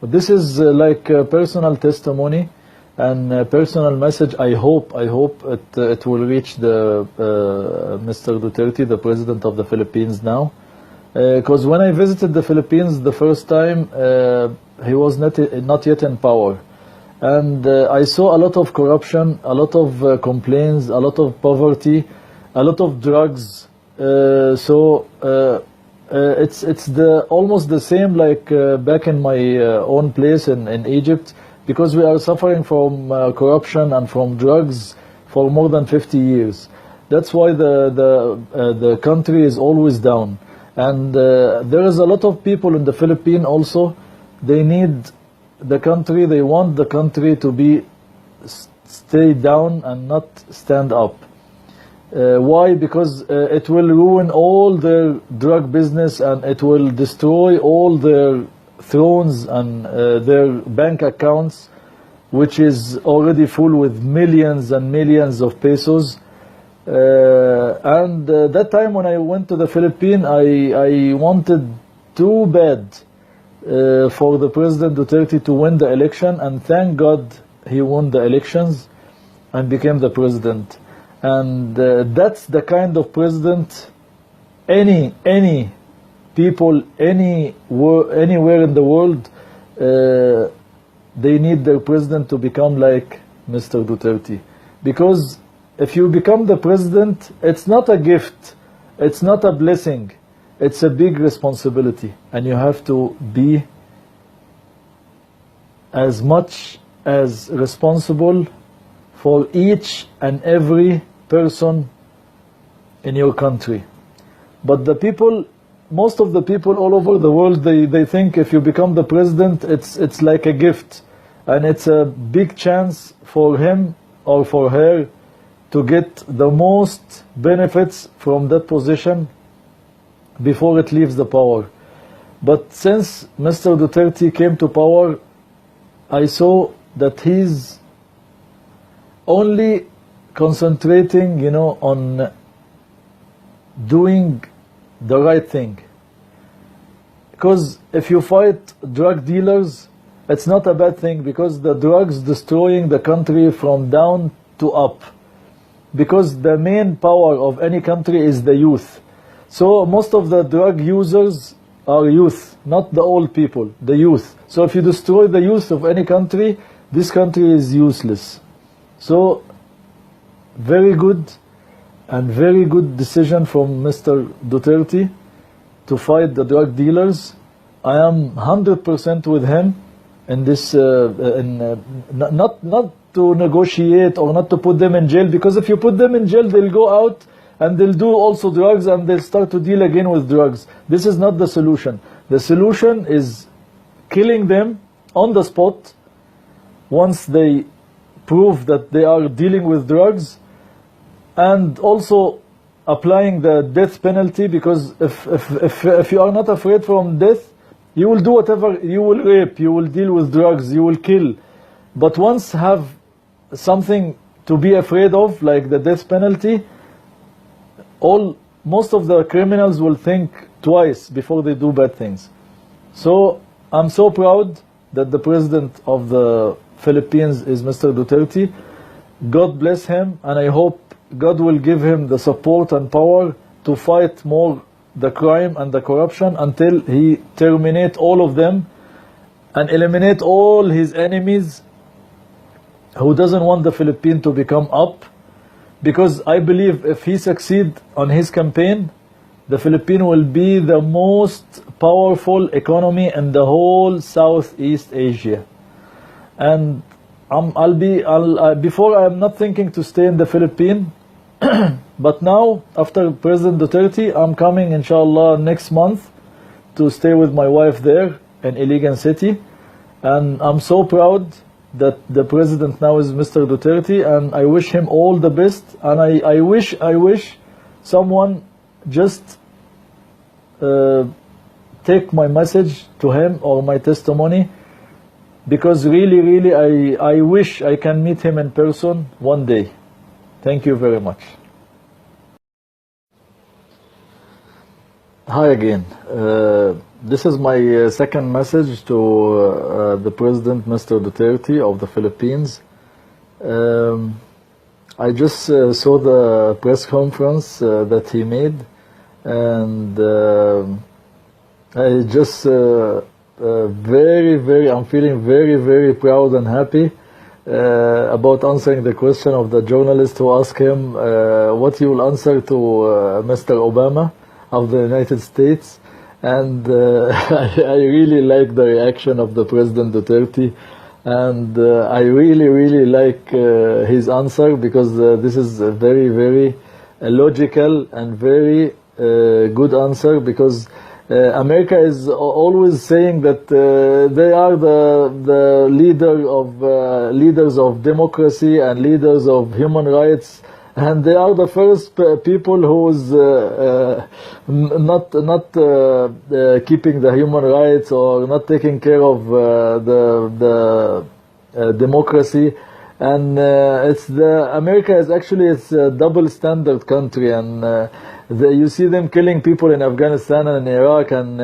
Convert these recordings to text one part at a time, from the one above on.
this is like a personal testimony and a personal message. I hope it will reach the Mr. Duterte, the president of the Philippines now. Because when I visited the Philippines the first time, he was not yet in power. And I saw a lot of corruption, a lot of complaints, a lot of poverty, a lot of drugs. It's almost the same like back in my own place in Egypt, because we are suffering from corruption and from drugs for more than 50 years. That's why the country is always down. And there is a lot of people in the Philippines also. They need the country, they want the country to stay down and not stand up. Why? Because it will ruin all their drug business, and it will destroy all their thrones and their bank accounts, which is already full with millions and millions of pesos. And that time when I went to the Philippines, I wanted too bad for the President Duterte to win the election, and thank God he won the elections and became the president. And that's the kind of president any people anywhere in the world, they need their president to become like Mr. Duterte. Because if you become the president, it's not a gift, it's not a blessing, it's a big responsibility, and you have to be as much as responsible for each and every person in your country. But the people, most of the people all over the world, they think if you become the president, it's like a gift, and it's a big chance for him or for her to get the most benefits from that position before it leaves the power. But since Mr. Duterte came to power, I saw that he's only concentrating, you know, on doing the right thing. Because if you fight drug dealers, it's not a bad thing, because the drugs destroying the country from down to up. Because the main power of any country is the youth. So most of the drug users are youth, not the old people, the youth. So if you destroy the youth of any country, this country is useless. So very good and very good decision from Mr. Duterte to fight the drug dealers. I am 100% with him in this, not to negotiate or not to put them in jail, because if you put them in jail, they'll go out and they'll do also drugs and they'll start to deal again with drugs. This is not the solution. The solution is killing them on the spot once they prove that they are dealing with drugs, and also applying the death penalty, because if you are not afraid from death, you will do whatever, you will rape, you will deal with drugs, you will kill. But once have something to be afraid of, like the death penalty, most of the criminals will think twice before they do bad things. So I'm so proud that the president of the Philippines is Mr. Duterte. God bless him, and I hope God will give him the support and power to fight more the crime and the corruption until he terminate all of them and eliminate all his enemies who doesn't want the Philippines to become up. Because I believe if he succeed on his campaign, the Philippines will be the most powerful economy in the whole Southeast Asia. And before I'm not thinking to stay in the Philippines, but now after President Duterte, I'm coming inshallah next month to stay with my wife there in Iligan City. And I'm so proud that the president now is Mr. Duterte, and I wish him all the best. And I wish someone just take my message to him or my testimony, because really I wish I can meet him in person one day. Thank you very much. Hi again. This is my second message to the President, Mr. Duterte of the Philippines. I just saw the press conference that he made, and I just I'm feeling very proud and happy about answering the question of the journalist who asked him what he will answer to Mr. Obama of the United States. And I really like the reaction of the President Duterte, and I really like his answer, because this is a very logical and very good answer, because America is always saying that they are the leaders of democracy and leaders of human rights, and they are the first people who's not keeping the human rights or not taking care of the democracy. And America is actually a double standard country, and you see them killing people in Afghanistan and in Iraq, and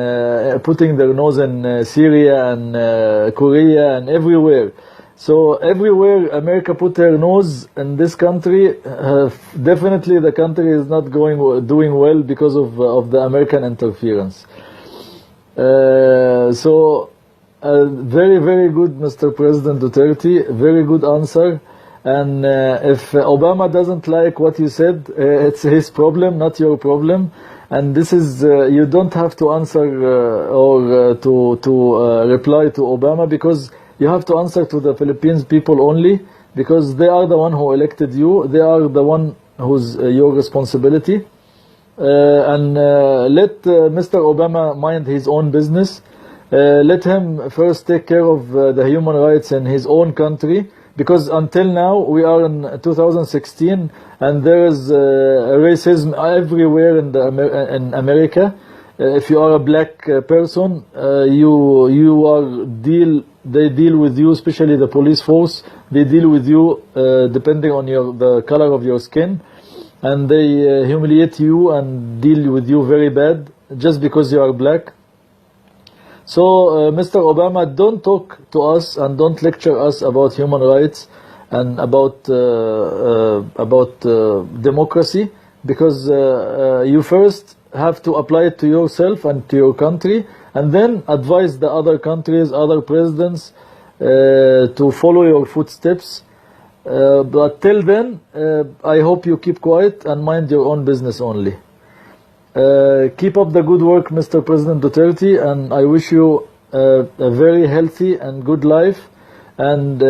putting their nose in Syria and Korea and everywhere. So everywhere America put her nose in this country, definitely the country is not doing well because of the American interference. Very good, Mr. President Duterte. Very good answer. And if Obama doesn't like what you said, it's his problem, not your problem. And this is you don't have to answer or to reply to Obama, because you have to answer to the Philippines people only, because they are the one who elected you. They are the one who's your responsibility. And let Mr. Obama mind his own business. Let him first take care of the human rights in his own country, because until now we are in 2016 and there is racism everywhere in America. If you are a black person, they deal with you, especially the police force. They deal with you depending on the color of your skin, and they humiliate you and deal with you very bad just because you are black. So, Mr. Obama, don't talk to us and don't lecture us about human rights and about democracy, because you first have to apply it to yourself and to your country, and then advise the other countries, other presidents to follow your footsteps. But till then, I hope you keep quiet and mind your own business only. Keep up the good work, Mr. President Duterte, and I wish you a very healthy and good life, and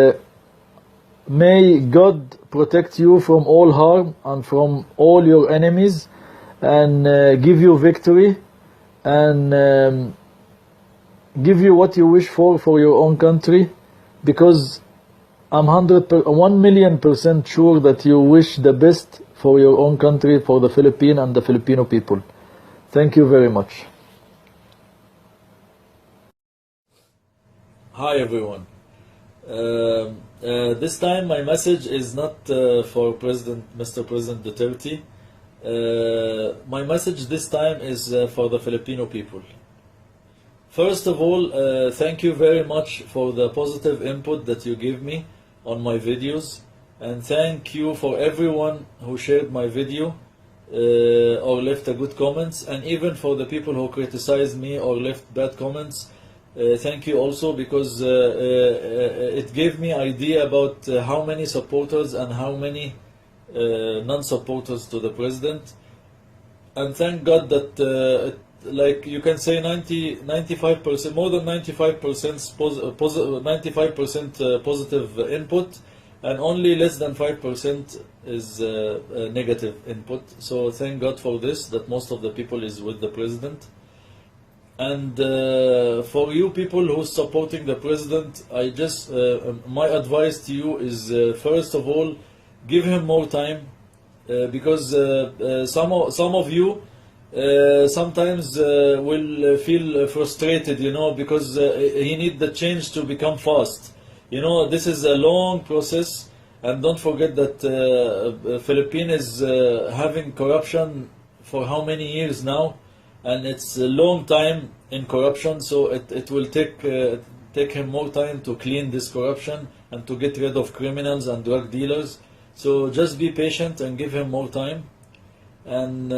may God protect you from all harm and from all your enemies, and give you victory, and give you what you wish for your own country, because I'm 1,000,000% sure that you wish the best for your own country, for the Philippines and the Filipino people. Thank you very much. Hi everyone. This time my message is not for Mr. President Duterte. My message this time is for the Filipino people. First of all, thank you very much for the positive input that you give me on my videos, and thank you for everyone who shared my video or left a good comments, and even for the people who criticized me or left bad comments. Thank you also, because it gave me idea about how many supporters and how many non-supporters to the president. And thank God that like you can say 95%, more than 95% positive input, and only less than 5% is negative input. So thank God for this, that most of the people is with the president. And for you people who's supporting the president, I just my advice to you is first of all, give him more time, because some of you sometimes will feel frustrated, you know, because he need the change to become fast. You know, this is a long process, and don't forget that Philippines is having corruption for how many years now, and it's a long time in corruption, so it will take him more time to clean this corruption and to get rid of criminals and drug dealers. So just be patient and give him more time. And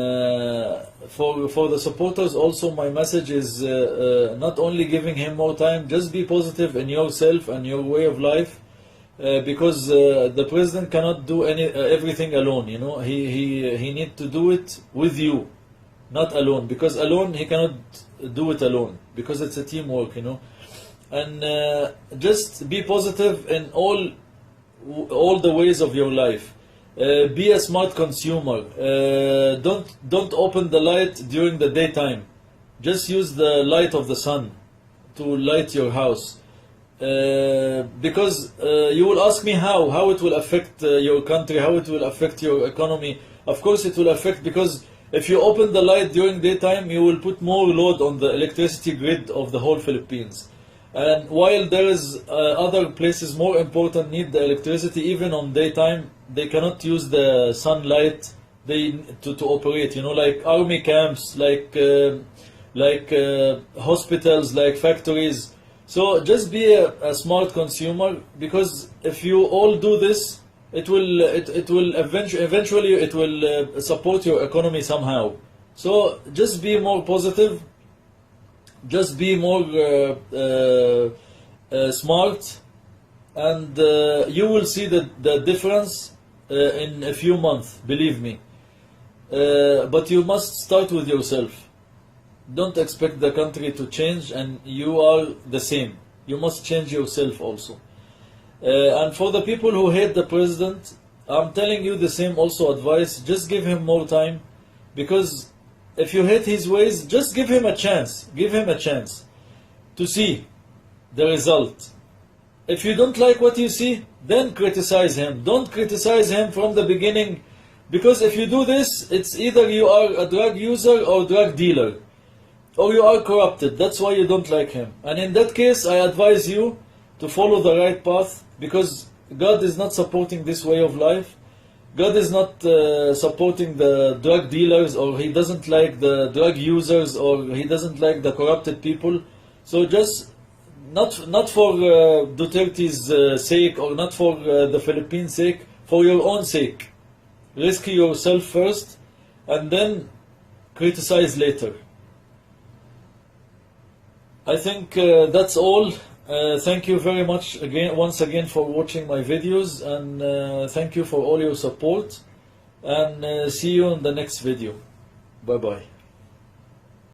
for the supporters also, my message is not only giving him more time, just be positive in yourself and your way of life, because the president cannot do everything alone. You know, he need to do it with you, not alone, because alone he cannot do it alone, because it's a teamwork, you know. And just be positive in all the ways of your life. Be a smart consumer. Don't open the light during the daytime. Just use the light of the sun to light your house. Because you will ask me how it will affect your country, how it will affect your economy. Of course it will affect, because if you open the light during daytime, you will put more load on the electricity grid of the whole Philippines. And while there is other places more important need the electricity, even on daytime, they cannot use the sunlight to operate. You know, like army camps, like hospitals, like factories. So just be a smart consumer, because if you all do this, it will eventually it will support your economy somehow. So just be more positive. Just be more smart, and you will see the difference in a few months, believe me. But you must start with yourself. Don't expect the country to change and you are the same. You must change yourself also. And for the people who hate the president, I'm telling you the same also advice. Just give him more time, because if you hate his ways, just give him a chance. Give him a chance to see the result. If you don't like what you see, then criticize him. Don't criticize him from the beginning, because if you do this, it's either you are a drug user or drug dealer, or you are corrupted. That's why you don't like him. And in that case, I advise you to follow the right path, because God is not supporting this way of life. God is not supporting the drug dealers, or He doesn't like the drug users, or He doesn't like the corrupted people. So just not for Duterte's sake, or not for the Philippines' sake, for your own sake. Rescue yourself first, and then criticize later. I think that's all. Thank you very much once again for watching my videos, and thank you for all your support, and see you in the next video. Bye bye.